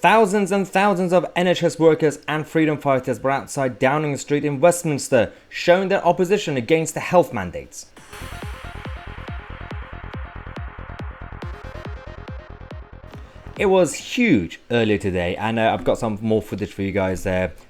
Thousands and thousands of NHS workers and freedom fighters were outside Downing Street in Westminster, showing their opposition against the health mandates. It was huge earlier today, and I've got some more footage for you guys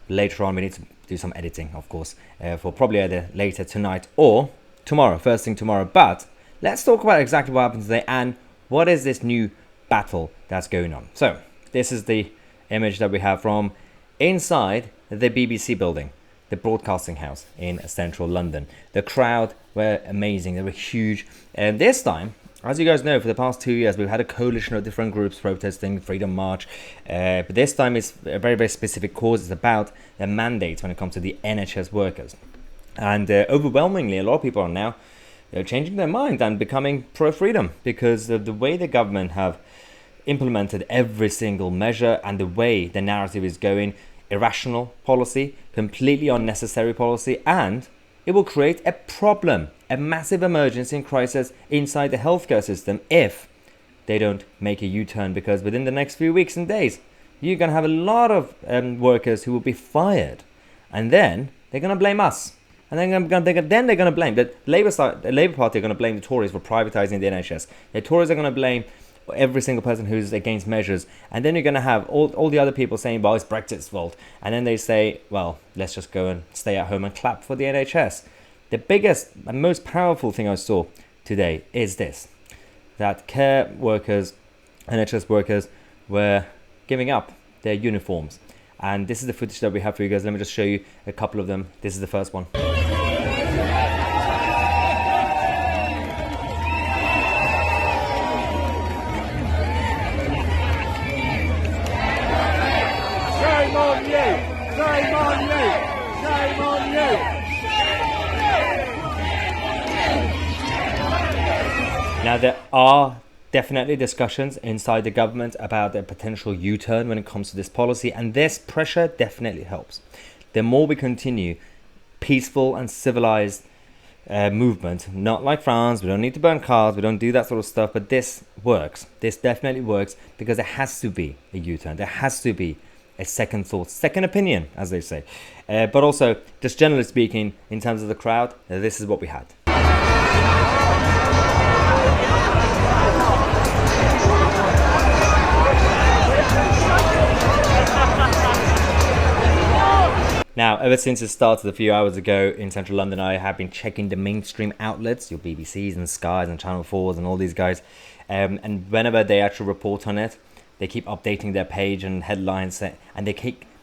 later on. We need to do some editing, of course, for probably either later tonight or tomorrow, first thing tomorrow. But let's talk about exactly what happened today and what is this new battle that's going on. So this is the image that we have from inside the BBC building, the broadcasting house in central London. The crowd were amazing. They were huge. And this time, as you guys know, for the past 2 years, we've had a coalition of different groups protesting, Freedom March. But this time it's a very, very specific cause. It's about the mandates when it comes to the NHS workers. And overwhelmingly, a lot of people are now changing their mind and becoming pro-freedom because of the way the government have implemented every single measure and the way the narrative is going. Irrational policy, completely unnecessary policy, and it will create a problem, a massive emergency and crisis inside the healthcare system if they don't make a U-turn, because within the next few weeks and days, you're going to have a lot of workers who will be fired, and then they're going to blame us. And then they're going to blame the Labour Party are going to blame the Tories for privatising the NHS. The Tories are going to blame every single person who's against measures, and then you're going to have all the other people saying, well, it's Brexit's fault, and then they say, well, let's just go and stay at home and clap for the NHS. The biggest and most powerful thing I saw today is this, that care workers, NHS workers, were giving up their uniforms, and this is the footage that we have for you guys. Let me just show you a couple of them. This is the first one. Now, there are definitely discussions inside the government about a potential U-turn when it comes to this policy, and this pressure definitely helps. The more we continue peaceful and civilized movement, not like France, we don't need to burn cars, we don't do that sort of stuff, but this works. This definitely works because there has to be a U-turn. There has to be a second thought, second opinion, as they say. But also, just generally speaking, in terms of the crowd, this is what we had. Now, ever since it started a few hours ago in central London, I have been checking the mainstream outlets, your BBCs and Skies and Channel 4s and all these guys. And whenever they actually report on it, they keep updating their page and headlines. And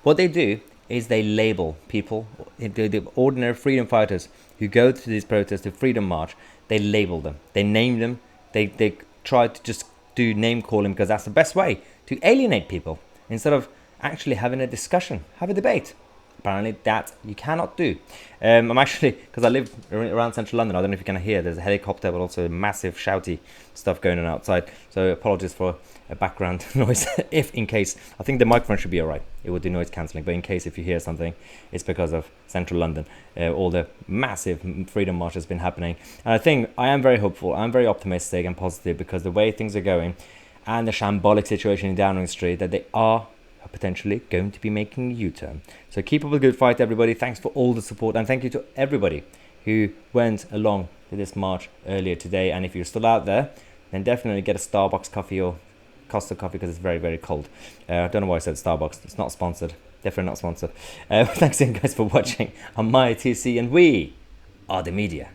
what they do is they label people, the ordinary freedom fighters who go to these protests, the Freedom March. They label them, they name them, they try to just do name calling because that's the best way to alienate people instead of actually having a discussion, have a debate. Apparently that you cannot do. I'm actually, because I live around central London, I don't know if you can hear, there's a helicopter but also massive shouty stuff going on outside, so apologies for a background noise. If in case, I think the microphone should be alright, it will do noise cancelling, but in case if you hear something, it's because of central London. All the massive freedom march has been happening, and I think I am very hopeful, I'm very optimistic and positive because the way things are going and the shambolic situation in Downing Street, that they are potentially going to be making a U-turn. So keep up the good fight, everybody. Thanks for all the support, and thank you to everybody who went along to this march earlier today. And if you're still out there, then definitely get a Starbucks coffee or Costa coffee because it's very, very cold. I don't know why I said Starbucks. It's not sponsored. Definitely not sponsored. Thanks again, guys, for watching on my Tousi, and we are the media.